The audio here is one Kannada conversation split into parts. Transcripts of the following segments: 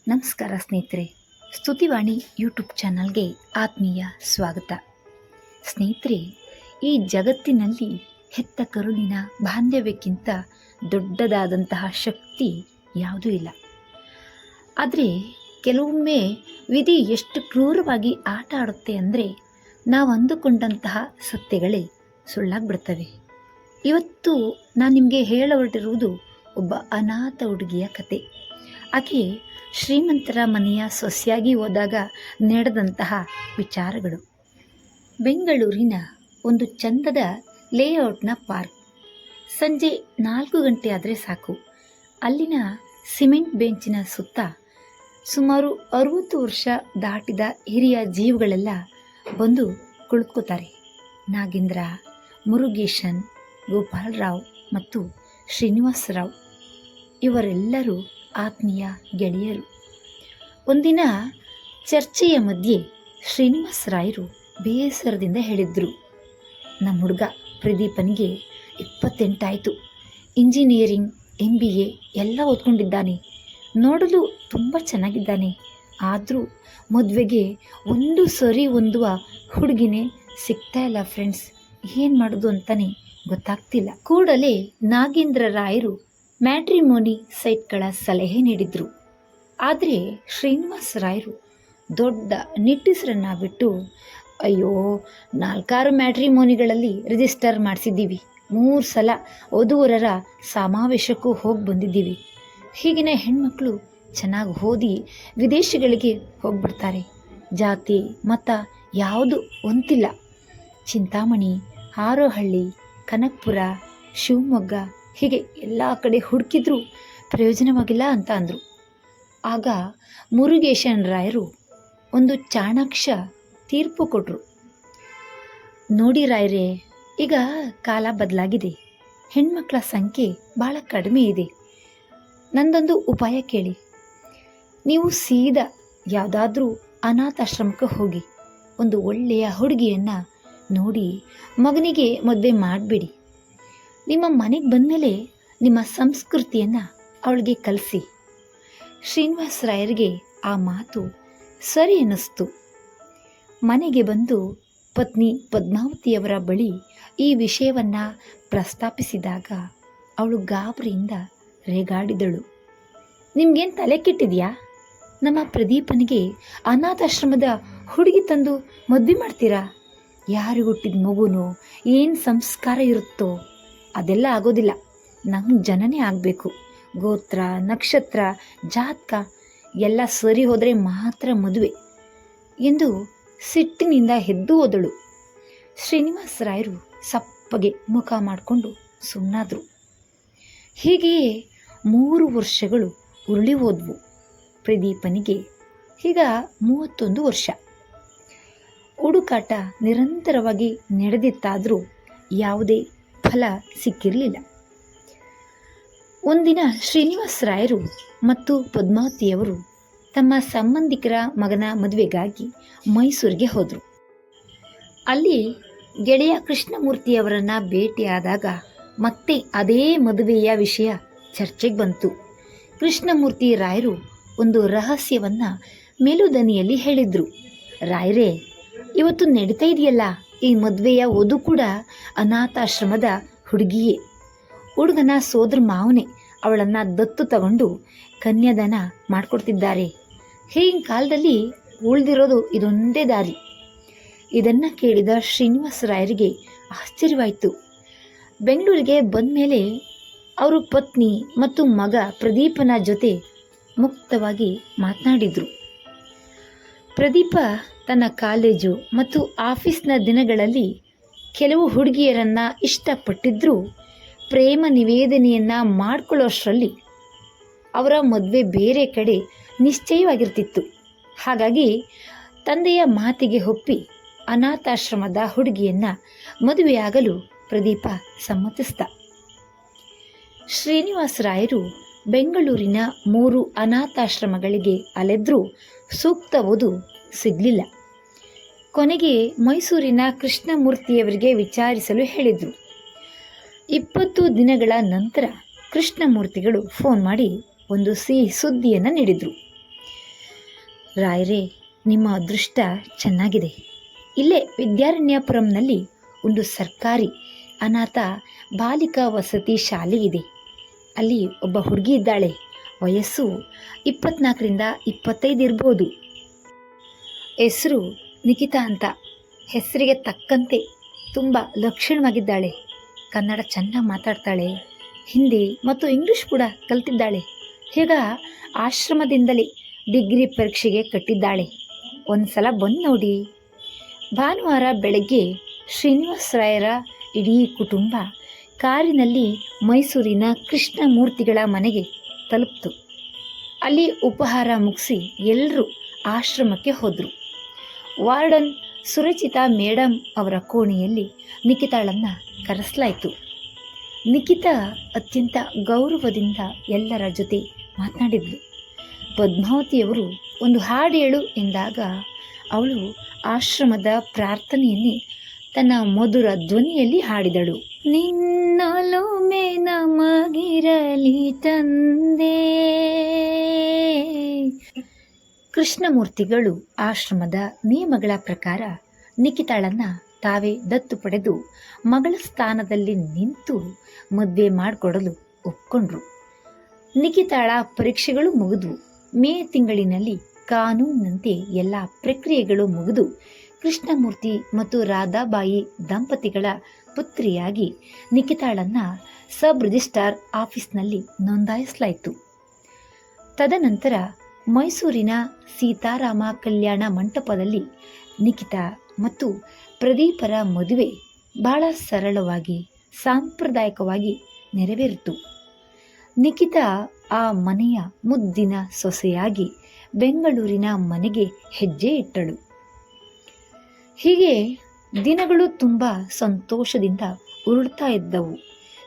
ನಮಸ್ಕಾರ ಸ್ನೇಹಿತರೆ, ಸ್ತುತಿವಾಣಿ ಯೂಟ್ಯೂಬ್ ಚಾನಲ್ಗೆ ಆತ್ಮೀಯ ಸ್ವಾಗತ. ಸ್ನೇಹಿತರೆ, ಈ ಜಗತ್ತಿನಲ್ಲಿ ಹೆತ್ತ ಕರುಳಿನ ಬಾಂಧವ್ಯಕ್ಕಿಂತ ದೊಡ್ಡದಾದಂತಹ ಶಕ್ತಿ ಯಾವುದೂ ಇಲ್ಲ. ಆದರೆ ಕೆಲವೊಮ್ಮೆ ವಿಧಿ ಎಷ್ಟು ಕ್ರೂರವಾಗಿ ಆಟ ಆಡುತ್ತೆ ಅಂದರೆ ನಾವು ಅಂದುಕೊಂಡಂತಹ ಸತ್ಯಗಳೇ ಸುಳ್ಳಾಗ್ಬಿಡ್ತವೆ. ಇವತ್ತು ನಾನು ನಿಮಗೆ ಹೊರಟಿರುವುದು ಒಬ್ಬ ಅನಾಥ ಹುಡುಗಿಯ ಕತೆ. ಆಕೆ ಶ್ರೀಮಂತರ ಮನೆಯ ಸೊಸೆಯಾಗಿ ಹೋದಾಗ ನಡೆದಂತಹ ವಿಚಾರಗಳು. ಬೆಂಗಳೂರಿನ ಒಂದು ಚಂದದ ಲೇಔಟ್ನ ಪಾರ್ಕ್. ಸಂಜೆ 4 ಗಂಟೆ ಆದರೆ ಸಾಕು, ಅಲ್ಲಿನ ಸಿಮೆಂಟ್ ಬೆಂಚಿನ ಸುತ್ತ ಸುಮಾರು 60 ವರ್ಷ ದಾಟಿದ ಹಿರಿಯ ಜೀವಗಳೆಲ್ಲ ಬಂದು ಕುಳಿತುಕೋತಾರೆ. ನಾಗೇಂದ್ರ, ಮುರುಗೇಶನ್, ಗೋಪಾಲರಾವ್ ಮತ್ತು ಶ್ರೀನಿವಾಸರಾವ್ ಇವರೆಲ್ಲರೂ ಆತ್ಮೀಯ ಗೆಳೆಯರು. ಒಂದಿನ ಚರ್ಚೆಯ ಮಧ್ಯೆ ಶ್ರೀನಿವಾಸರಾಯರು ಬೇಸರದಿಂದ ಹೇಳಿದ್ರು, ನಮ್ಮ ಹುಡುಗ ಪ್ರದೀಪನಿಗೆ 28 ಆಯಿತು, ಇಂಜಿನಿಯರಿಂಗ್, MBA ಎಲ್ಲ ಓದ್ಕೊಂಡಿದ್ದಾನೆ, ನೋಡಲು ತುಂಬ ಚೆನ್ನಾಗಿದ್ದಾನೆ. ಆದರೂ ಮದುವೆಗೆ ಒಂದು ಸರಿ ಹೊಂದುವ ಹುಡುಗಿನೇ ಸಿಗ್ತಾ ಇಲ್ಲ ಫ್ರೆಂಡ್ಸ್, ಏನು ಮಾಡೋದು ಅಂತಲೇ ಗೊತ್ತಾಗ್ತಿಲ್ಲ. ಕೂಡಲೇ ನಾಗೇಂದ್ರ ರಾಯರು ಮ್ಯಾಟ್ರಿಮೋನಿ ಸೈಟ್ಗಳ ಸಲಹೆ ನೀಡಿದರು. ಆದರೆ ಶ್ರೀನಿವಾಸರಾಯರು ದೊಡ್ಡ ನಿಟ್ಟುಸಿರನ್ನು ಬಿಟ್ಟು, ಅಯ್ಯೋ, 4 ಮ್ಯಾಟ್ರಿಮೋನಿಗಳಲ್ಲಿ ರಿಜಿಸ್ಟರ್ ಮಾಡಿಸಿದ್ದೀವಿ, 3 ಸಲ ವಧುವರರ ಸಮಾವೇಶಕ್ಕೂ ಹೋಗಿ ಬಂದಿದ್ದೀವಿ. ಹೀಗಿನ ಹೆಣ್ಮಕ್ಳು ಚೆನ್ನಾಗಿ ಓದಿ ವಿದೇಶಗಳಿಗೆ ಹೋಗ್ಬಿಡ್ತಾರೆ. ಜಾತಿ ಮತ ಯಾವುದು ಒಂತಿಲ್ಲ. ಚಿಂತಾಮಣಿ, ಹಾರೋಹಳ್ಳಿ, ಕನಕಪುರ, ಶಿವಮೊಗ್ಗ ಹೀಗೆ ಎಲ್ಲ ಕಡೆ ಹುಡುಕಿದ್ರೂ ಪ್ರಯೋಜನವಾಗಿಲ್ಲ ಅಂತ ಅಂದರು. ಆಗ ಮುರುಗೇಶನ್ ರಾಯರು ಒಂದು ಚಾಣಾಕ್ಷ ತೀರ್ಪು ಕೊಟ್ಟರು. ನೋಡಿ ರಾಯರೇ, ಈಗ ಕಾಲ ಬದಲಾಗಿದೆ, ಹೆಣ್ಮಕ್ಳ ಸಂಖ್ಯೆ ಭಾಳ ಕಡಿಮೆ ಇದೆ. ನಂದೊಂದು ಉಪಾಯ ಕೇಳಿ. ನೀವು ಸೀದಾ ಯಾವುದಾದ್ರೂ ಅನಾಥಾಶ್ರಮಕ್ಕೆ ಹೋಗಿ ಒಂದು ಒಳ್ಳೆಯ ಹುಡುಗಿಯನ್ನು ನೋಡಿ ಮಗನಿಗೆ ಮದುವೆ ಮಾಡಿಬಿಡಿ. ನಿಮ್ಮ ಮನೆಗೆ ಬಂದಮೇಲೆ ನಿಮ್ಮ ಸಂಸ್ಕೃತಿಯನ್ನು ಅವಳಿಗೆ ಕಲಿಸಿ. ಶ್ರೀನಿವಾಸರಾಯರಿಗೆ ಆ ಮಾತು ಸರಿ ಅನ್ನಿಸ್ತು. ಮನೆಗೆ ಬಂದು ಪತ್ನಿ ಪದ್ಮಾವತಿಯವರ ಬಳಿ ಈ ವಿಷಯವನ್ನು ಪ್ರಸ್ತಾಪಿಸಿದಾಗ ಅವಳು ಗಾಬರಿಯಿಂದ ರೇಗಾಡಿದಳು. ನಿಮ್ಗೇನು ತಲೆ ಕೆಟ್ಟಿದೆಯಾ? ನಮ್ಮ ಪ್ರದೀಪನಿಗೆ ಅನಾಥಾಶ್ರಮದ ಹುಡುಗಿ ತಂದು ಮದುವೆ ಮಾಡ್ತೀರಾ? ಯಾರಿಗೆ ಹುಟ್ಟಿದ ಮಗುನೋ ಏನು ಸಂಸ್ಕಾರ ಇರುತ್ತೋ ಅದೆಲ್ಲ ಆಗೋದಿಲ್ಲ. ನಮ್ಮ ಜನನೇ ಆಗಬೇಕು. ಗೋತ್ರ, ನಕ್ಷತ್ರ, ಜಾತಕ ಎಲ್ಲ ಸರಿ ಹೋದರೆ ಮಾತ್ರ ಮದುವೆ ಎಂದು ಸಿಟ್ಟಿನಿಂದ ಎದ್ದು ಹೋದಳು. ಶ್ರೀನಿವಾಸರಾಯರು ಸಪ್ಪಗೆ ಮುಖ ಮಾಡಿಕೊಂಡು ಸುಮ್ಮನಾದರು. ಹೀಗೆಯೇ 3 ವರ್ಷಗಳು ಉರುಳಿ ಹೋದ್ವು. ಪ್ರದೀಪನಿಗೆ ಈಗ 31 ವರ್ಷ. ಹುಡುಕಾಟ ನಿರಂತರವಾಗಿ ನಡೆದಿತ್ತಾದರೂ ಯಾವುದೇ ಫಲ ಸಿಕ್ಕಿರಲಿಲ್ಲ. ಒಂದಿನ ಶ್ರೀನಿವಾಸರಾಯರು ಮತ್ತು ಪದ್ಮಾವತಿಯವರು ತಮ್ಮ ಸಂಬಂಧಿಕರ ಮಗನ ಮದುವೆಗಾಗಿ ಮೈಸೂರಿಗೆ ಹೋದರು. ಅಲ್ಲಿ ಗೆಳೆಯ ಕೃಷ್ಣಮೂರ್ತಿಯವರನ್ನು ಭೇಟಿಯಾದಾಗ ಮತ್ತೆ ಅದೇ ಮದುವೆಯ ವಿಷಯ ಚರ್ಚೆಗೆ ಬಂತು. ಕೃಷ್ಣಮೂರ್ತಿ ರಾಯರು ಒಂದು ರಹಸ್ಯವನ್ನು ಮೆಲುದನಿಯಲ್ಲಿ ಹೇಳಿದರು. ರಾಯರೇ, ಇವತ್ತು ನಡೀತಾ ಇದೆಯಲ್ಲ ಈ ಮದುವೆಯ ವಧು ಕೂಡ ಅನಾಥಾಶ್ರಮದ ಹುಡುಗಿಯೇ. ಹುಡುಗನ ಸೋದರ ಮಾವನೇ ಅವಳನ್ನು ದತ್ತು ತಗೊಂಡು ಕನ್ಯಾದಾನ ಮಾಡಿಕೊಡ್ತಿದ್ದಾರೆ. ಈಗಿನ ಕಾಲದಲ್ಲಿ ಉಳಿದಿರೋದು ಇದೊಂದೇ ದಾರಿ. ಇದನ್ನು ಕೇಳಿದ ಶ್ರೀನಿವಾಸರಾಯರಿಗೆ ಆಶ್ಚರ್ಯವಾಯಿತು. ಬೆಂಗಳೂರಿಗೆ ಬಂದ ಮೇಲೆ ಅವರು ಪತ್ನಿ ಮತ್ತು ಮಗ ಪ್ರದೀಪನ ಜೊತೆ ಮುಕ್ತವಾಗಿ ಮಾತನಾಡಿದರು. ಪ್ರದೀಪ ತನ್ನ ಕಾಲೇಜು ಮತ್ತು ಆಫೀಸ್ನ ದಿನಗಳಲ್ಲಿ ಕೆಲವು ಹುಡುಗಿಯರನ್ನು ಇಷ್ಟಪಟ್ಟಿದ್ದರೂ ಪ್ರೇಮ ನಿವೇದನೆಯನ್ನು ಮಾಡಿಕೊಳ್ಳೋಷ್ಟರಲ್ಲಿ ಅವರ ಮದುವೆ ಬೇರೆ ಕಡೆ ನಿಶ್ಚಯವಾಗಿರ್ತಿತ್ತು. ಹಾಗಾಗಿ ತಂದೆಯ ಮಾತಿಗೆ ಒಪ್ಪಿ ಅನಾಥಾಶ್ರಮದ ಹುಡುಗಿಯನ್ನು ಮದುವೆಯಾಗಲು ಪ್ರದೀಪ ಸಮ್ಮತಿಸಿದ. ಶ್ರೀನಿವಾಸರಾಯರು ಬೆಂಗಳೂರಿನ 3 ಅನಾಥಾಶ್ರಮಗಳಿಗೆ ಅಲೆದ್ರೂ ಸೂಕ್ತ ವಧು ಸಿಗಲಿಲ್ಲ. ಕೊನೆಗೆ ಮೈಸೂರಿನ ಕೃಷ್ಣಮೂರ್ತಿಯವರಿಗೆ ವಿಚಾರಿಸಲು ಹೇಳಿದರು. 20 ದಿನಗಳ ನಂತರ ಕೃಷ್ಣಮೂರ್ತಿಗಳು ಫೋನ್ ಮಾಡಿ ಒಂದು ಸಿಹಿ ಸುದ್ದಿಯನ್ನು ನೀಡಿದರು. ರಾಯರೇ, ನಿಮ್ಮ ಅದೃಷ್ಟ ಚೆನ್ನಾಗಿದೆ. ಇಲ್ಲೇ ವಿದ್ಯಾರಣ್ಯಪುರಂನಲ್ಲಿ ಒಂದು ಸರ್ಕಾರಿ ಅನಾಥ ಬಾಲಿಕಾ ವಸತಿ ಶಾಲೆ ಇದೆ. ಅಲ್ಲಿ ಒಬ್ಬ ಹುಡುಗಿ ಇದ್ದಾಳೆ. ವಯಸ್ಸು 24ರಿಂದ 25 ಇರ್ಬೋದು. ಹೆಸರು ನಿಖಿತಾ ಅಂತ. ಹೆಸರಿಗೆ ತಕ್ಕಂತೆ ತುಂಬ ಲಕ್ಷಣವಾಗಿದ್ದಾಳೆ. ಕನ್ನಡ ಚೆನ್ನಾಗಿ ಮಾತಾಡ್ತಾಳೆ. ಹಿಂದಿ ಮತ್ತು ಇಂಗ್ಲಿಷ್ ಕೂಡ ಕಲ್ತಿದ್ದಾಳೆ. ಈಗ ಆಶ್ರಮದಿಂದಲೇ ಡಿಗ್ರಿ ಪರೀಕ್ಷೆಗೆ ಕಟ್ಟಿದ್ದಾಳೆ. ಒಂದು ಸಲ ಬಂದು ನೋಡಿ. ಭಾನುವಾರ ಬೆಳಗ್ಗೆ ಶ್ರೀನಿವಾಸರಾಯರ ಇಡೀ ಕುಟುಂಬ ಕಾರಿನಲ್ಲಿ ಮೈಸೂರಿನ ಕೃಷ್ಣಮೂರ್ತಿಗಳ ಮನೆಗೆ ತಲುಪಿತು. ಅಲ್ಲಿ ಉಪಹಾರ ಮುಗಿಸಿ ಎಲ್ಲರೂ ಆಶ್ರಮಕ್ಕೆ ಹೋದರು. ವಾರ್ಡನ್ ಸುರಚಿತಾ ಮೇಡಮ್ ಅವರ ಕೋಣೆಯಲ್ಲಿ ನಿಖಿತಾಳನ್ನು ಕರೆಸಲಾಯಿತು. ನಿಖಿತಾ ಅತ್ಯಂತ ಗೌರವದಿಂದ ಎಲ್ಲರ ಜೊತೆ ಮಾತನಾಡಿದ್ಳು. ಪದ್ಮಾವತಿಯವರು ಒಂದು ಹಾಡು ಹೇಳು ಎಂದಾಗ ಅವಳು ಆಶ್ರಮದ ಪ್ರಾರ್ಥನೆಯನ್ನೇ ತನ್ನ ಮಧುರ ಧ್ವನಿಯಲ್ಲಿ ಹಾಡಿದಳು. ನಿನ್ನೊಲುಮೆ ನಮಗಿರಲಿ ತಂದೆ. ಕೃಷ್ಣಮೂರ್ತಿಗಳು ಆಶ್ರಮದ ನಿಯಮಗಳ ಪ್ರಕಾರ ನಿಖಿತಾಳನ್ನು ತಾವೇ ದತ್ತು ಪಡೆದು ಮಗಳ ಸ್ಥಾನದಲ್ಲಿ ನಿಂತು ಮದುವೆ ಮಾಡಿಕೊಡಲು ಒಪ್ಕೊಂಡ್ರು. ನಿಖಿತಾಳ ಪರೀಕ್ಷೆಗಳು ಮುಗಿದ್ವು. ಮೇ ತಿಂಗಳಿನಲ್ಲಿ ಕಾನೂನಿನಂತೆ ಎಲ್ಲ ಪ್ರಕ್ರಿಯೆಗಳು ಮುಗಿದು ಕೃಷ್ಣಮೂರ್ತಿ ಮತ್ತು ರಾಧಾಬಾಯಿ ದಂಪತಿಗಳ ಪುತ್ರಿಯಾಗಿ ನಿಖಿತಾಳನ್ನು ಸಬ್ ರಿಜಿಸ್ಟ್ರಾರ್ ಆಫೀಸ್ನಲ್ಲಿ ನೋಂದಾಯಿಸಲಾಯಿತು. ತದನಂತರ ಮೈಸೂರಿನ ಸೀತಾರಾಮ ಕಲ್ಯಾಣ ಮಂಟಪದಲ್ಲಿ ನಿಖಿತಾ ಮತ್ತು ಪ್ರದೀಪರ ಮದುವೆ ಬಹಳ ಸರಳವಾಗಿ ಸಾಂಪ್ರದಾಯಿಕವಾಗಿ ನೆರವೇರಿತು. ನಿಖಿತಾ ಆ ಮನೆಯ ಮುದ್ದಿನ ಸೊಸೆಯಾಗಿ ಬೆಂಗಳೂರಿನ ಮನೆಗೆ ಹೆಜ್ಜೆ ಇಟ್ಟಳು. ಹೀಗೆ ದಿನಗಳು ತುಂಬ ಸಂತೋಷದಿಂದ ಉರುಳ್ತಾ ಇದ್ದವು.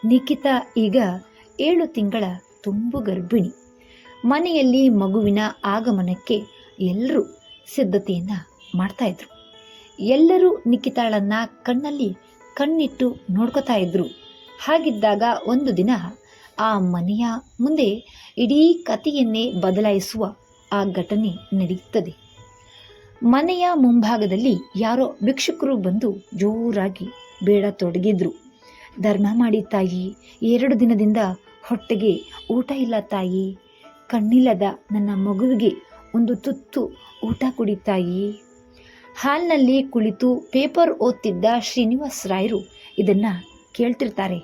ನಿಖಿತಾ ಈಗ 7 ತಿಂಗಳ ತುಂಬು ಗರ್ಭಿಣಿ. ಮನೆಯಲ್ಲಿ ಮಗುವಿನ ಆಗಮನಕ್ಕೆ ಎಲ್ಲರೂ ಸಿದ್ಧತೆಯನ್ನು ಮಾಡ್ತಾಯಿದ್ರು. ಎಲ್ಲರೂ ನಿಖಿತಾಳನ್ನು ಕಣ್ಣಲ್ಲಿ ಕಣ್ಣಿಟ್ಟು ನೋಡ್ಕೋತಾ ಇದ್ರು. ಹಾಗಿದ್ದಾಗ ಒಂದು ದಿನ ಆ ಮನೆಯ ಮುಂದೆ ಇಡೀ ಕಥೆಯನ್ನೇ ಬದಲಾಯಿಸುವ ಆ ಘಟನೆ ನಡೆಯುತ್ತದೆ. ಮನೆಯ ಮುಂಭಾಗದಲ್ಲಿ ಯಾರೋ ಭಿಕ್ಷುಕರು ಬಂದು ಜೋರಾಗಿ ಬೇಡತೊಡಗಿದ್ರು. ಧರ್ಮ ಮಾಡಿ ತಾಯಿ, 2 ದಿನದಿಂದ ಹೊಟ್ಟೆಗೆ ಊಟ ಇಲ್ಲ ತಾಯಿ, ಕಣ್ಣಿಲ್ಲದ ನನ್ನ ಮಗುವಿಗೆ ಒಂದು ತುತ್ತು ಊಟ ಕೊಡಿ ತಾಯಿ. ಹಾಲ್ನಲ್ಲಿ ಕುಳಿತು ಪೇಪರ್ ಓದ್ತಿದ್ದ ಶ್ರೀನಿವಾಸರಾಯರು ಇದನ್ನು ಕೇಳ್ತಿರ್ತಾರೆ.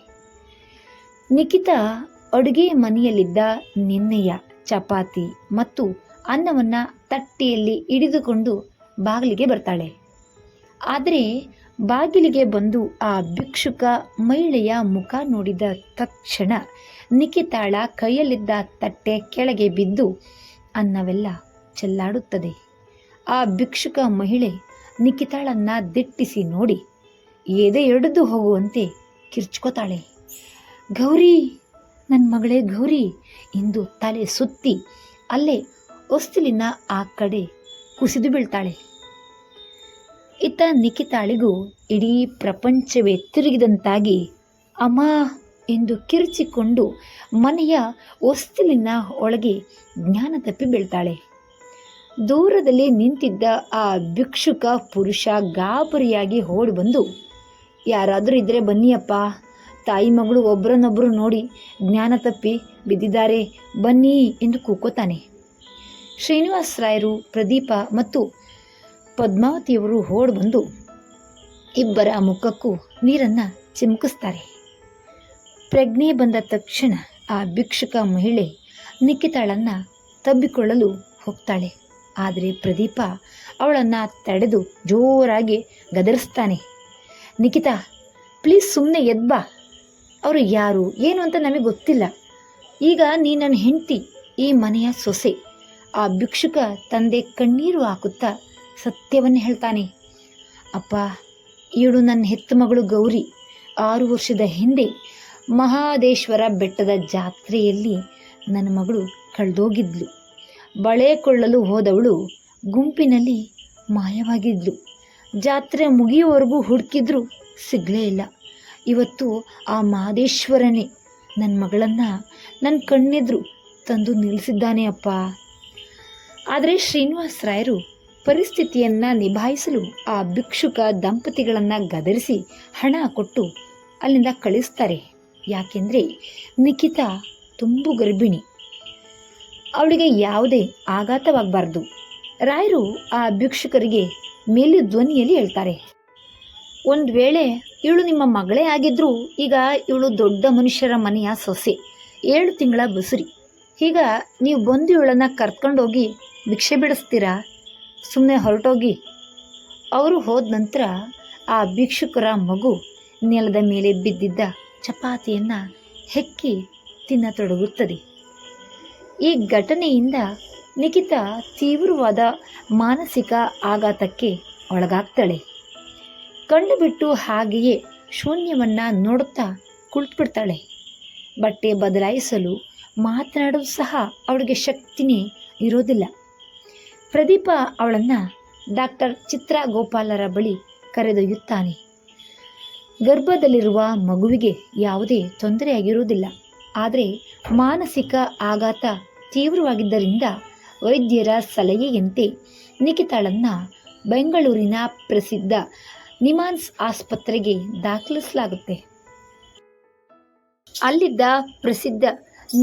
ನಿಖಿತಾ ಅಡುಗೆ ಮನೆಯಲ್ಲಿದ್ದ ನಿನ್ನೆಯ ಚಪಾತಿ ಮತ್ತು ಅನ್ನವನ್ನು ತಟ್ಟೆಯಲ್ಲಿ ಹಿಡಿದುಕೊಂಡು ಬಾಗಿಲಿಗೆ ಬರ್ತಾಳೆ. ಆದರೆ ಬಾಗಿಲಿಗೆ ಬಂದು ಆ ಭಿಕ್ಷುಕ ಮಹಿಳೆಯ ಮುಖ ನೋಡಿದ ತಕ್ಷಣ ನಿಖಿತಾಳ ಕೈಯಲ್ಲಿದ್ದ ತಟ್ಟೆ ಕೆಳಗೆ ಬಿದ್ದು ಅನ್ನವೆಲ್ಲ ಚೆಲ್ಲಾಡುತ್ತದೆ. ಆ ಭಿಕ್ಷುಕ ಮಹಿಳೆ ನಿಖಿತಾಳನ್ನು ದಿಟ್ಟಿಸಿ ನೋಡಿ ಎದೆ ಎಳೆದು ಹೋಗುವಂತೆ ಕಿರ್ಚ್ಕೋತಾಳೆ. ಗೌರಿ, ನನ್ನ ಮಗಳೇ ಗೌರಿ ಎಂದು ತಲೆ ಸುತ್ತಿ ಅಲ್ಲೇ ಹೊಸ್ತಿಲಿನ ಆ ಕಡೆ ಕುಸಿದು ಬೀಳ್ತಾಳೆ. ಇತ್ತ ನಿಖಿತಾಳಿಗೂ ಇಡೀ ಪ್ರಪಂಚವೇ ತಿರುಗಿದಂತಾಗಿ ಅಮ್ಮ ಎಂದು ಕಿರ್ಚಿಕೊಂಡು ಮನೆಯ ಹೊಸ್ತಿಲಿನ ಒಳಗೆ ಜ್ಞಾನ ತಪ್ಪಿ ಬೀಳ್ತಾಳೆ. ದೂರದಲ್ಲಿ ನಿಂತಿದ್ದ ಆ ಭಿಕ್ಷುಕ ಪುರುಷ ಗಾಬರಿಯಾಗಿ ಓಡಿ ಬಂದು, ಯಾರಾದರೂ ಇದ್ದರೆ ಬನ್ನಿಯಪ್ಪ, ತಾಯಿ ಮಗಳು ಒಬ್ಬರನ್ನೊಬ್ಬರು ನೋಡಿ ಜ್ಞಾನ ತಪ್ಪಿ ಬಿದ್ದಿದ್ದಾರೆ, ಬನ್ನಿ ಎಂದು ಕೂಕೋತಾನೆ. ಶ್ರೀನಿವಾಸರಾಯರು, ಪ್ರದೀಪ ಮತ್ತು ಪದ್ಮಾವತಿಯವರು ಓಡಿ ಬಂದು ಇಬ್ಬರ ಮುಖಕ್ಕೂ ನೀರನ್ನು ಚಿಮುಕಿಸ್ತಾರೆ. ಪ್ರಜ್ಞೆ ಬಂದ ತಕ್ಷಣ ಆ ಭಿಕ್ಷುಕ ಮಹಿಳೆ ನಿಖಿತಾಳನ್ನು ತಬ್ಬಿಕೊಳ್ಳಲು ಹೋಗ್ತಾಳೆ. ಆದರೆ ಪ್ರದೀಪ ಅವಳನ್ನು ತಡೆದು ಜೋರಾಗಿ ಗದರಿಸ್ತಾನೆ. ನಿಖಿತಾ, ಪ್ಲೀಸ್ ಸುಮ್ಮನೆ ಎದ್ಬಾ. ಅವರು ಯಾರು ಏನು ಅಂತ ನಮಗೆ ಗೊತ್ತಿಲ್ಲ. ಈಗ ನೀ ನನ್ನ ಹೆಂಡತಿ, ಈ ಮನೆಯ ಸೊಸೆ. ಆ ಭಿಕ್ಷುಕ ತಂದೆ ಕಣ್ಣೀರು ಹಾಕುತ್ತಾ ಸತ್ಯವನ್ನು ಹೇಳ್ತಾನೆ. ಅಪ್ಪ, ಇವಳು ನನ್ನ ಹೆತ್ತ ಮಗಳು ಗೌರಿ. 6 ವರ್ಷದ ಹಿಂದೆ ಮಹಾದೇಶ್ವರ ಬೆಟ್ಟದ ಜಾತ್ರೆಯಲ್ಲಿ ನನ್ನ ಮಗಳು ಕಳೆದೋಗಿದ್ಲು. ಬಳೆ ಕೊಳ್ಳಲು ಹೋದವಳು ಗುಂಪಿನಲ್ಲಿ ಮಾಯವಾಗಿದ್ಲು. ಜಾತ್ರೆ ಮುಗಿಯುವವರೆಗೂ ಹುಡುಕಿದ್ರೂ ಸಿಗಲೇ ಇಲ್ಲ. ಇವತ್ತು ಆ ಮಹದೇಶ್ವರನೇ ನನ್ನ ಮಗಳನ್ನು ನನ್ನ ಕಣ್ಣೆದ್ರು ತಂದು ನಿಲ್ಲಿಸಿದ್ದಾನೆ ಅಪ್ಪ. ಆದರೆ ಶ್ರೀನಿವಾಸ ರಾಯರು ಪರಿಸ್ಥಿತಿಯನ್ನು ನಿಭಾಯಿಸಲು ಆ ಭಿಕ್ಷುಕ ದಂಪತಿಗಳನ್ನು ಗದರಿಸಿ ಹಣ ಕೊಟ್ಟು ಅಲ್ಲಿಂದ ಕಳಿಸ್ತಾರೆ. ಯಾಕೆಂದರೆ ನಿಖಿತಾ ತುಂಬು ಗರ್ಭಿಣಿ, ಅವಳಿಗೆ ಯಾವುದೇ ಆಘಾತವಾಗಬಾರ್ದು. ರಾಯರು ಆ ಭಿಕ್ಷುಕರಿಗೆ ಮೇಲು ಧ್ವನಿಯಲ್ಲಿ ಹೇಳ್ತಾರೆ, ಒಂದು ವೇಳೆ ಇವಳು ನಿಮ್ಮ ಮಗಳೇ ಆಗಿದ್ರೂ ಈಗ ಇವಳು ದೊಡ್ಡ ಮನುಷ್ಯರ ಮನೆಯ ಸೊಸೆ, 7 ತಿಂಗಳ ಬಸುರಿ. ಈಗ ನೀವು ಬಂದು ಇವಳನ್ನು ಕರ್ಕೊಂಡೋಗಿ ಭಿಕ್ಷೆ ಬಿಡಿಸ್ತೀರಾ? ಸುಮ್ಮನೆ ಹೊರಟೋಗಿ. ಅವರು ಹೋದ ನಂತರ ಆ ಭಿಕ್ಷುಕರ ಮಗು ನೆಲದ ಮೇಲೆ ಬಿದ್ದಿದ್ದ ಚಪಾತಿಯನ್ನು ಹೆಕ್ಕಿ ತಿನ್ನತೊಡಗುತ್ತದೆ. ಈ ಘಟನೆಯಿಂದ ನಿಖಿತಾ ತೀವ್ರವಾದ ಮಾನಸಿಕ ಆಘಾತಕ್ಕೆ ಒಳಗಾಗ್ತಾಳೆ. ಕಣ್ಣು ಬಿಟ್ಟು ಹಾಗೆಯೇ ಶೂನ್ಯವನ್ನು ನೋಡುತ್ತಾ ಕುಳಿತುಬಿಡ್ತಾಳೆ. ಬಟ್ಟೆ ಬದಲಾಯಿಸಲು ಮಾತನಾಡಲು ಸಹ ಅವಳಿಗೆ ಶಕ್ತಿನೇ ಇರೋದಿಲ್ಲ. ಪ್ರದೀಪ ಅವಳನ್ನು ಡಾಕ್ಟರ್ ಚಿತ್ರಾ ಗೋಪಾಲರ ಬಳಿ ಕರೆದೊಯ್ಯುತ್ತಾನೆ. ಗರ್ಭದಲ್ಲಿರುವ ಮಗುವಿಗೆ ಯಾವುದೇ ತೊಂದರೆಯಾಗಿರುವುದಿಲ್ಲ. ಆದರೆ ಮಾನಸಿಕ ಆಘಾತ ತೀವ್ರವಾಗಿದ್ದರಿಂದ ವೈದ್ಯರ ಸಲಹೆಯಂತೆ ನಿಖಿತಾಳನ್ನು ಬೆಂಗಳೂರಿನ ಪ್ರಸಿದ್ಧ ನಿಮಾನ್ಸ್ ಆಸ್ಪತ್ರೆಗೆ ದಾಖಲಿಸಲಾಗುತ್ತೆ. ಅಲ್ಲಿದ್ದ ಪ್ರಸಿದ್ಧ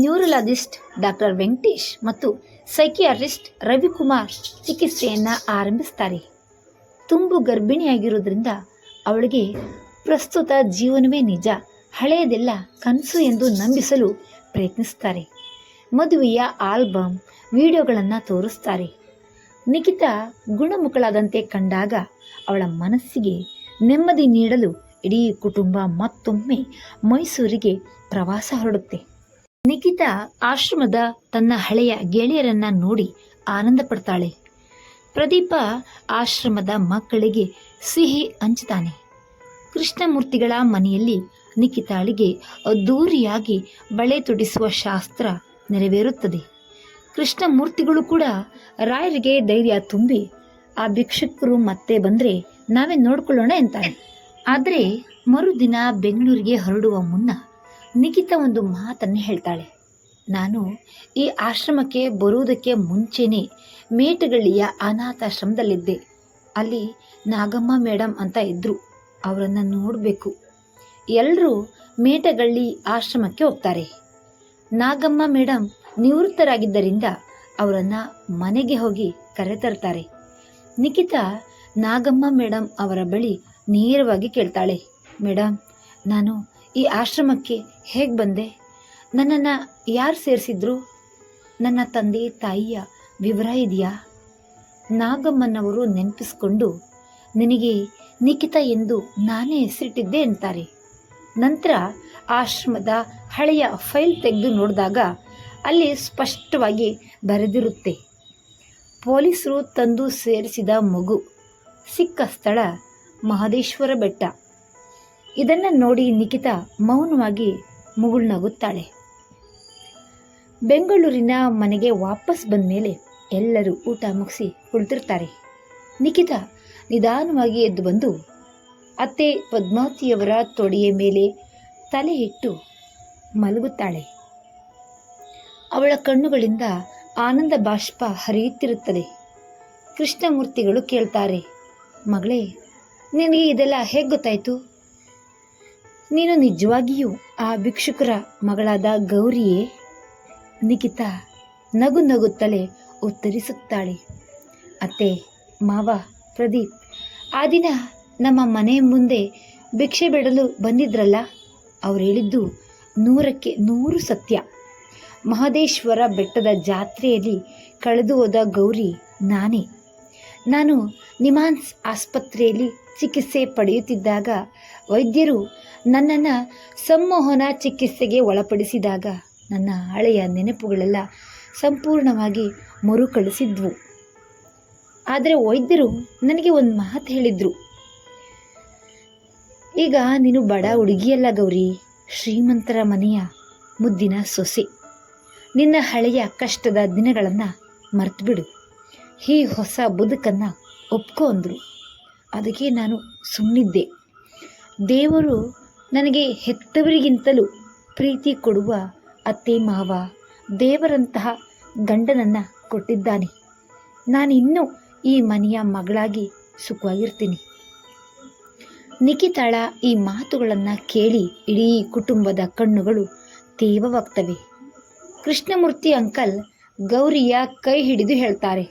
ನ್ಯೂರಲಾಜಿಸ್ಟ್ ಡಾಕ್ಟರ್ ವೆಂಕಟೇಶ್ ಮತ್ತು ಸೈಕಿಯಾಟ್ರಿಸ್ಟ್ ರವಿಕುಮಾರ್ ಚಿಕಿತ್ಸೆಯನ್ನು ಆರಂಭಿಸ್ತಾರೆ. ತುಂಬು ಗರ್ಭಿಣಿಯಾಗಿರೋದ್ರಿಂದ ಅವಳಿಗೆ ಪ್ರಸ್ತುತ ಜೀವನವೇ ನಿಜ, ಹಳೆಯದೆಲ್ಲ ಕನಸು ಎಂದು ನಂಬಿಸಲು ಪ್ರಯತ್ನಿಸ್ತಾರೆ. ಮದುವೆಯ ಆಲ್ಬಮ್ ವಿಡಿಯೋಗಳನ್ನು ತೋರಿಸ್ತಾರೆ. ನಿಖಿತಾ ಗುಣಮುಖಳಾದಂತೆ ಕಂಡಾಗ ಅವಳ ಮನಸ್ಸಿಗೆ ನೆಮ್ಮದಿ ನೀಡಲು ಇಡೀ ಕುಟುಂಬ ಮತ್ತೊಮ್ಮೆ ಮೈಸೂರಿಗೆ ಪ್ರವಾಸ ಹೊರಡುತ್ತೆ. ನಿಖಿತಾ ಆಶ್ರಮದ ತನ್ನ ಹಳೆಯ ಗೆಳೆಯರನ್ನ ನೋಡಿ ಆನಂದ ಪಡ್ತಾಳೆ. ಪ್ರದೀಪ ಆಶ್ರಮದ ಮಕ್ಕಳಿಗೆ ಸಿಹಿ ಹಂಚುತ್ತಾನೆ. ಕೃಷ್ಣಮೂರ್ತಿಗಳ ಮನೆಯಲ್ಲಿ ನಿಖಿತಾಳಿಗೆ ಅದ್ದೂರಿಯಾಗಿ ಬಳೆ ತೊಡಿಸುವ ಶಾಸ್ತ್ರ ನೆರವೇರುತ್ತದೆ. ಕೃಷ್ಣಮೂರ್ತಿಗಳು ಕೂಡ ರಾಯರಿಗೆ ಧೈರ್ಯ ತುಂಬಿ ಆ ಭಿಕ್ಷುಕರು ಮತ್ತೆ ಬಂದರೆ ನಾವೇ ನೋಡ್ಕೊಳ್ಳೋಣ ಅಂತಾರೆ. ಆದರೆ ಮರುದಿನ ಬೆಂಗಳೂರಿಗೆ ಹೊರಡುವ ಮುನ್ನ ನಿಖಿತಾ ಒಂದು ಮಾತನ್ನು ಹೇಳ್ತಾಳೆ. ನಾನು ಈ ಆಶ್ರಮಕ್ಕೆ ಬರುವುದಕ್ಕೆ ಮುಂಚೆನೇ ಮೇಟಗಳ್ಳಿಯ ಅನಾಥಾಶ್ರಮದಲ್ಲಿದ್ದೆ. ಅಲ್ಲಿ ನಾಗಮ್ಮ ಮೇಡಮ್ ಅಂತ ಇದ್ದರು, ಅವರನ್ನು ನೋಡಬೇಕು. ಎಲ್ಲರೂ ಮೇಟಗಳ್ಳಿ ಆಶ್ರಮಕ್ಕೆ ಹೋಗ್ತಾರೆ. ನಾಗಮ್ಮ ಮೇಡಮ್ ನಿವೃತ್ತರಾಗಿದ್ದರಿಂದ ಅವರನ್ನು ಮನೆಗೆ ಹೋಗಿ ಕರೆತರ್ತಾರೆ. ನಿಖಿತಾ ನಾಗಮ್ಮ ಮೇಡಮ್ ಅವರ ಬಳಿ ನೇರವಾಗಿ ಕೇಳ್ತಾಳೆ, ಮೇಡಮ್, ನಾನು ಈ ಆಶ್ರಮಕ್ಕೆ ಹೇಗೆ ಬಂದೆ? ನನ್ನನ್ನು ಯಾರು ಸೇರಿಸಿದ್ರು? ನನ್ನ ತಂದೆ ತಾಯಿಯ ವಿವರ ಇದೆಯಾ? ನಾಗಮ್ಮನವರು ನೆನಪಿಸ್ಕೊಂಡು ನಿನಗೆ ನಿಖಿತಾ ಎಂದು ನಾನೇ ಹೆಸರಿಟ್ಟಿದ್ದೆ ಅಂತಾರೆ. ನಂತರ ಆಶ್ರಮದ ಹಳೆಯ ಫೈಲ್ ತೆಗೆದು ನೋಡಿದಾಗ ಅಲ್ಲಿ ಸ್ಪಷ್ಟವಾಗಿ ಬರೆದಿರುತ್ತೆ, ಪೊಲೀಸರು ತಂದು ಸೇರಿಸಿದ ಮಗು, ಸಿಕ್ಕ ಸ್ಥಳ ಮಹದೇಶ್ವರ ಬೆಟ್ಟ. ಇದನ್ನು ನೋಡಿ ನಿಖಿತಾ ಮೌನವಾಗಿ ಮುಗುಳ್ನಗುತ್ತಾಳೆ. ಬೆಂಗಳೂರಿನ ಮನೆಗೆ ವಾಪಸ್ ಬಂದ ಮೇಲೆ ಎಲ್ಲರೂ ಊಟ ಮುಗಿಸಿ ಕುಳಿತಿರ್ತಾರೆ. ನಿಖಿತಾ ನಿಧಾನವಾಗಿ ಎದ್ದು ಬಂದು ಅತ್ತೆ ಪದ್ಮಾವತಿಯವರ ತೊಡೆಯ ಮೇಲೆ ತಲೆ ಇಟ್ಟು ಮಲಗುತ್ತಾಳೆ. ಅವಳ ಕಣ್ಣುಗಳಿಂದ ಆನಂದ ಬಾಷ್ಪ ಹರಿಯುತ್ತಿರುತ್ತದೆ. ಕೃಷ್ಣಮೂರ್ತಿಗಳು ಕೇಳ್ತಾರೆ, ಮಗಳೇ, ನಿನಗೆ ಇದೆಲ್ಲ ಹೇಗೆ ಗೊತ್ತಾಯಿತು? ನೀನು ನಿಜವಾಗಿಯೂ ಆ ಭಿಕ್ಷುಕರ ಮಗಳಾದ ಗೌರಿಯೇ? ನಿಖಿತಾ ನಗು ನಗುತ್ತಲೇ ಉತ್ತರಿಸುತ್ತಾಳೆ, ಅತ್ತೆ, ಮಾವ, ಪ್ರದೀಪ್ ಆ ದಿನ ನಮ್ಮ ಮನೆ ಮುಂದೆ ಭಿಕ್ಷೆ ಬೇಡಲು ಬಂದಿದ್ರಲ್ಲ, ಅವ್ರು ಹೇಳಿದ್ದು 100ಕ್ಕೆ 100 ಸತ್ಯ. ಮಹದೇಶ್ವರ ಬೆಟ್ಟದ ಜಾತ್ರೆಯಲ್ಲಿ ಕಳೆದು ಹೋದ ಗೌರಿ ನಾನೇ. ನಾನು ನಿಮಾನ್ಸ್ ಆಸ್ಪತ್ರೆಯಲ್ಲಿ ಚಿಕಿತ್ಸೆ ಪಡೆಯುತ್ತಿದ್ದಾಗ ವೈದ್ಯರು ನನ್ನನ್ನು ಸಂಮೋಹನ ಚಿಕಿತ್ಸೆಗೆ ಒಳಪಡಿಸಿದಾಗ ನನ್ನ ಹಳೆಯ ನೆನಪುಗಳೆಲ್ಲ ಸಂಪೂರ್ಣವಾಗಿ ಮರುಕಳಿಸಿದ್ವು. ಆದರೆ ವೈದ್ಯರು ನನಗೆ ಒಂದು ಮಾತು ಹೇಳಿದರು, ಈಗ ನೀನು ಬಡ ಹುಡುಗಿಯಲ್ಲ ಗೌರಿ, ಶ್ರೀಮಂತರ ಮನೆಯ ಮುದ್ದಿನ ಸೊಸೆ. ನಿನ್ನ ಹಳೆಯ ಕಷ್ಟದ ದಿನಗಳನ್ನು ಮರೆತುಬಿಡು, ಈ ಹೊಸ ಬದುಕನ್ನು ಒಪ್ಕೊ ಅಂದರು. ಅದಕ್ಕೆ ನಾನು ಸುಮ್ಮನಿದ್ದೆ. ದೇವರು ನನಗೆ ಹೆತ್ತವರಿಗಿಂತಲೂ ಪ್ರೀತಿ ಕೊಡುವ ಅತ್ತೆ ಮಾವ, ದೇವರಂತಹ ಗಂಡನನ್ನು ಕೊಟ್ಟಿದ್ದಾನೆ. ನಾನಿನ್ನೂ ಈ ಮನೆಯ ಮಗಳಾಗಿ ಸುಖವಾಗಿರ್ತೀನಿ. ನಿಖಿತಾಳ ಈ ಮಾತುಗಳನ್ನು ಕೇಳಿ ಇಡೀ ಕುಟುಂಬದ ಕಣ್ಣುಗಳು ತೇವವಾಗ್ತವೆ. ಕೃಷ್ಣಮೂರ್ತಿ ಅಂಕಲ್ ಗೌರಿಯ ಕೈ ಹಿಡಿದು ಹೇಳ್ತಾರೆ,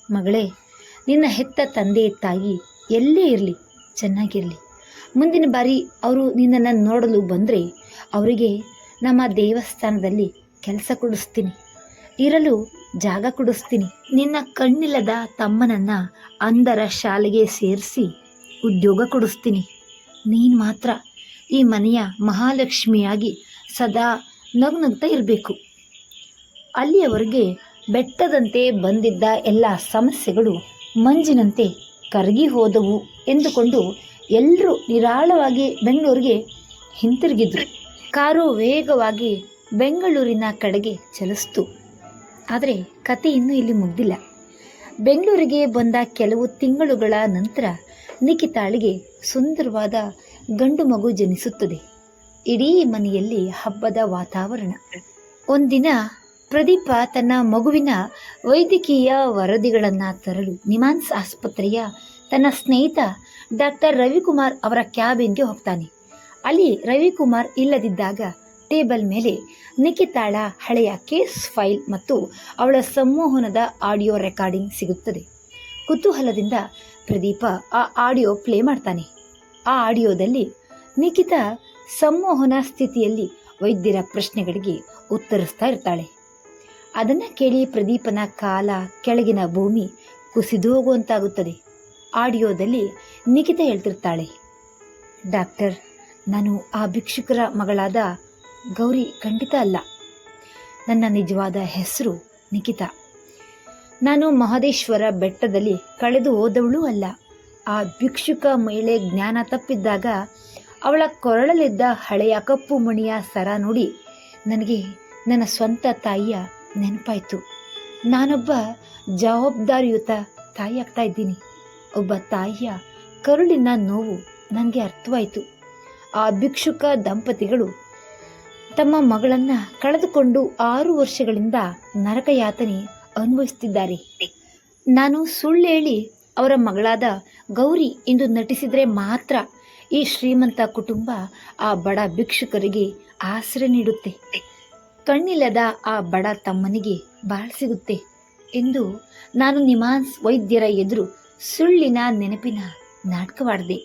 ಮಗಳೇ, ನಿನ್ನ ಹೆತ್ತ ತಂದೆ ತಾಯಿ ಎಲ್ಲೇ ಇರಲಿ, ಚೆನ್ನಾಗಿರಲಿ. ಮುಂದಿನ ಬಾರಿ ಅವರು ನಿನ್ನನ್ನು ನೋಡಲು ಬಂದರೆ ಅವರಿಗೆ ನಮ್ಮ ದೇವಸ್ಥಾನದಲ್ಲಿ ಕೆಲಸ ಕೊಡಿಸ್ತೀನಿ, ಇರಲು ಜಾಗ ಕೊಡಿಸ್ತೀನಿ. ನಿನ್ನ ಕಣ್ಣಿಲ್ಲದ ತಮ್ಮನನ್ನು ಅಂಧರ ಶಾಲೆಗೆ ಸೇರಿಸಿ ಉದ್ಯೋಗ ಕೊಡಿಸ್ತೀನಿ. ನೀನು ಮಾತ್ರ ಈ ಮನೆಯ ಮಹಾಲಕ್ಷ್ಮಿಯಾಗಿ ಸದಾ ನಗ್ನಗ್ತಾ ಇರಬೇಕು. ಅಲ್ಲಿಯವರೆಗೆ ಬೆಟ್ಟದಂತೆ ಬಂದಿದ್ದ ಎಲ್ಲ ಸಮಸ್ಯೆಗಳು ಮಂಜಿನಂತೆ ಕರಗಿ ಹೋದವು ಎಂದುಕೊಂಡು ಎಲ್ಲರೂ ನಿರಾಳವಾಗಿ ಬೆಂಗಳೂರಿಗೆ ಹಿಂತಿರುಗಿದ್ರು. ಕಾರು ವೇಗವಾಗಿ ಬೆಂಗಳೂರಿನ ಕಡೆಗೆ ಚಲಿಸ್ತು. ಆದರೆ ಕತೆ ಇನ್ನೂ ಇಲ್ಲಿ ಮುಗ್ದಿಲ್ಲ. ಬೆಂಗಳೂರಿಗೆ ಬಂದ ಕೆಲವು ತಿಂಗಳುಗಳ ನಂತರ ನಿಖಿತಾಳಿಗೆ ಸುಂದರವಾದ ಗಂಡು ಮಗು ಜನಿಸುತ್ತದೆ. ಇಡೀ ಮನೆಯಲ್ಲಿ ಹಬ್ಬದ ವಾತಾವರಣ. ಒಂದಿನ ಪ್ರದೀಪ ತನ್ನ ಮಗುವಿನ ವೈದ್ಯಕೀಯ ವರದಿಗಳನ್ನು ತರಲು ನಿಮಾನ್ಸ್ ಆಸ್ಪತ್ರೆಯ ತನ್ನ ಸ್ನೇಹಿತ ಡಾಕ್ಟರ್ ರವಿಕುಮಾರ್ ಅವರ ಕ್ಯಾಬಿನ್ಗೆ ಹೋಗ್ತಾನೆ. ಅಲ್ಲಿ ರವಿಕುಮಾರ್ ಇಲ್ಲದಿದ್ದಾಗ ಟೇಬಲ್ ಮೇಲೆ ನಿಖಿತಾಳ ಹಳೆಯ ಕೇಸ್ ಫೈಲ್ ಮತ್ತು ಅವಳ ಸಂಮೋಹನದ ಆಡಿಯೋ ರೆಕಾರ್ಡಿಂಗ್ ಸಿಗುತ್ತದೆ. ಕುತೂಹಲದಿಂದ ಪ್ರದೀಪ ಆ ಆಡಿಯೋ ಪ್ಲೇ ಮಾಡ್ತಾನೆ. ಆ ಆಡಿಯೋದಲ್ಲಿ ನಿಖಿತಾ ಸಂಮೋಹನ ಸ್ಥಿತಿಯಲ್ಲಿ ವೈದ್ಯರ ಪ್ರಶ್ನೆಗಳಿಗೆ ಉತ್ತರಿಸ್ತಾ ಇರ್ತಾಳೆ. ಅದನ್ನು ಕೇಳಿ ಪ್ರದೀಪನ ಕಾಲ ಕೆಳಗಿನ ಭೂಮಿ ಕುಸಿದು ಹೋಗುವಂತಾಗುತ್ತದೆ. ಆಡಿಯೋದಲ್ಲಿ ನಿಖಿತಾ ಹೇಳ್ತಿರ್ತಾಳೆ, ಡಾಕ್ಟರ್, ನಾನು ಆ ಭಿಕ್ಷುಕರ ಮಗಳಾದ ಗೌರಿ ಖಂಡಿತ ಅಲ್ಲ. ನನ್ನ ನಿಜವಾದ ಹೆಸರು ನಿಖಿತಾ. ನಾನು ಮಹದೇಶ್ವರ ಬೆಟ್ಟದಲ್ಲಿ ಕಳೆದು ಹೋದವಳೂ ಅಲ್ಲ. ಆ ಭಿಕ್ಷುಕ ಮಹಿಳೆ ಜ್ಞಾನ ತಪ್ಪಿದ್ದಾಗ ಅವಳ ಕೊರಳಲ್ಲಿದ್ದ ಹಳೆಯ ಕಪ್ಪು ಮಣಿಯ ಸರ ನೋಡಿ ನನಗೆ ನನ್ನ ಸ್ವಂತ ತಾಯಿಯ ನೆನಪಾಯಿತು. ನಾನೊಬ್ಬ ಜವಾಬ್ದಾರಿಯುತ ತಾಯಿ ಆಗ್ತಾ ಇದ್ದೀನಿ. ಒಬ್ಬ ತಾಯಿಯ ಕರುಳಿನ ನೋವು ನನಗೆ ಅರ್ಥವಾಯಿತು. ಆ ಭಿಕ್ಷುಕ ದಂಪತಿಗಳು ತಮ್ಮ ಮಗಳನ್ನು ಕಳೆದುಕೊಂಡು 6 ವರ್ಷಗಳಿಂದ ನರಕಯಾತನೆ ಅನುಭವಿಸುತ್ತಿದ್ದಾರೆ. ನಾನು ಸುಳ್ಳು ಹೇಳಿ ಅವರ ಮಗಳಾದ ಗೌರಿ ಎಂದು ನಟಿಸಿದರೆ ಮಾತ್ರ ಈ ಶ್ರೀಮಂತ ಕುಟುಂಬ ಆ ಬಡ ಭಿಕ್ಷುಕರಿಗೆ ಆಶ್ರಯ ನೀಡುತ್ತೆ. ಕಣ್ಣಿಲ್ಲದ ಆ ಬಡ ತಮ್ಮನಿಗೆ ಬಾಳ್ ಸಿಗುತ್ತೆ ಎಂದು ನಾನು ನಿಮಾನ್ಸ್ ವೈದ್ಯರ ಎದುರು ಸುಳ್ಳಿನ ನೆನಪಿನ ನಾಟಕವಾಡಿದೆ.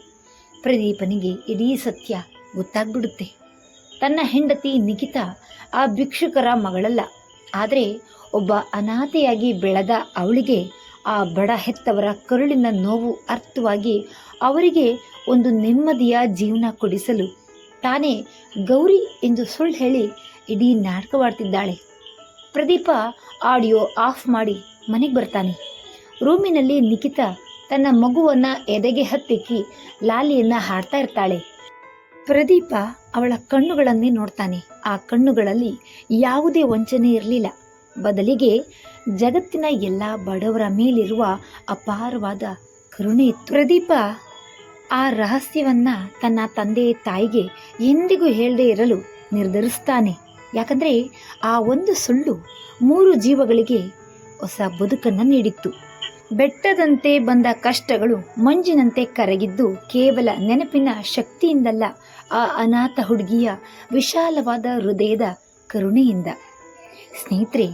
ಪ್ರದೀಪನಿಗೆ ಇಡೀ ಸತ್ಯ ಗೊತ್ತಾಗ್ಬಿಡುತ್ತೆ. ತನ್ನ ಹೆಂಡತಿ ನಿಖಿತಾ ಆ ಭಿಕ್ಷುಕರ ಮಗಳಲ್ಲ, ಆದರೆ ಒಬ್ಬ ಅನಾಥೆಯಾಗಿ ಬೆಳೆದ ಅವಳಿಗೆ ಆ ಬಡ ಹೆತ್ತವರ ಕರುಳಿನ ನೋವು ಅರ್ಥವಾಗಿ ಅವರಿಗೆ ಒಂದು ನೆಮ್ಮದಿಯ ಜೀವನ ಕೊಡಿಸಲು ತಾನೇ ಗೌರಿ ಎಂದು ಸುಳ್ಳು ಹೇಳಿ ಇಡೀ ನಾಟಕವಾಡ್ತಿದ್ದಾಳೆ. ಪ್ರದೀಪ ಆಡಿಯೋ ಆಫ್ ಮಾಡಿ ಮನೆಗೆ ಬರ್ತಾನೆ. ರೂಮಿನಲ್ಲಿ ನಿಖಿತಾ ತನ್ನ ಮಗುವನ್ನು ಎದೆಗೆ ಹತ್ತಿಕ್ಕಿ ಲಾಲಿಯನ್ನು ಹಾಡ್ತಾ ಇರ್ತಾಳೆ. ಪ್ರದೀಪ ಅವಳ ಕಣ್ಣುಗಳನ್ನೇ ನೋಡ್ತಾನೆ. ಆ ಕಣ್ಣುಗಳಲ್ಲಿ ಯಾವುದೇ ವಂಚನೆ ಇರಲಿಲ್ಲ. ಬದಲಿಗೆ ಜಗತ್ತಿನ ಎಲ್ಲ ಬಡವರ ಮೇಲಿರುವ ಅಪಾರವಾದ ಕರುಣೆ ಇತ್ತು. ಪ್ರದೀಪ ಆ ರಹಸ್ಯವನ್ನ ತನ್ನ ತಂದೆ ತಾಯಿಗೆ ಎಂದಿಗೂ ಹೇಳದೇ ಇರಲು ನಿರ್ಧರಿಸ್ತಾನೆ. ಯಾಕಂದರೆ ಆ ಒಂದು ಸುಳ್ಳು 3 ಜೀವಗಳಿಗೆ ಹೊಸ ಬದುಕನ್ನು ನೀಡಿತ್ತು. ಬೆಟ್ಟದಂತೆ ಬಂದ ಕಷ್ಟಗಳು ಮಂಜಿನಂತೆ ಕರಗಿದ್ದು ಕೇವಲ ನೆನಪಿನ ಶಕ್ತಿಯಿಂದಲ್ಲ, ಆ ಅನಾಥ ಹುಡುಗಿಯ ವಿಶಾಲವಾದ ಹೃದಯದ ಕರುಣೆಯಿಂದ. ಸ್ನೇಹಿತರೆ,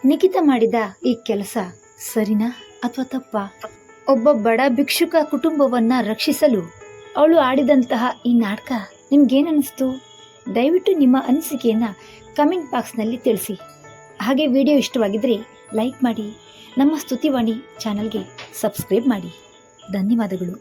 ನಿಖಿತಾ ಮಾಡಿದ ಈ ಕೆಲಸ ಸರಿನಾ ಅಥವಾ ತಪ್ಪಾ? ಒಬ್ಬ ಬಡ ಭಿಕ್ಷುಕ ಕುಟುಂಬವನ್ನ ರಕ್ಷಿಸಲು ಅವಳು ಆಡಿದಂತಹ ಈ ನಾಟಕ ನಿಮ್ಗೇನಿಸ್ತು? ದಯವಿಟ್ಟು ನಿಮ್ಮ ಅನಿಸಿಕೆಯನ್ನು ಕಮೆಂಟ್ ಬಾಕ್ಸ್ನಲ್ಲಿ ತಿಳಿಸಿ. ಹಾಗೆ ವಿಡಿಯೋ ಇಷ್ಟವಾಗಿದ್ದರೆ ಲೈಕ್ ಮಾಡಿ, ನಮ್ಮ ಸ್ತುತಿವಾಣಿ ಚಾನಲ್ಗೆ ಸಬ್ಸ್ಕ್ರೈಬ್ ಮಾಡಿ. ಧನ್ಯವಾದಗಳು.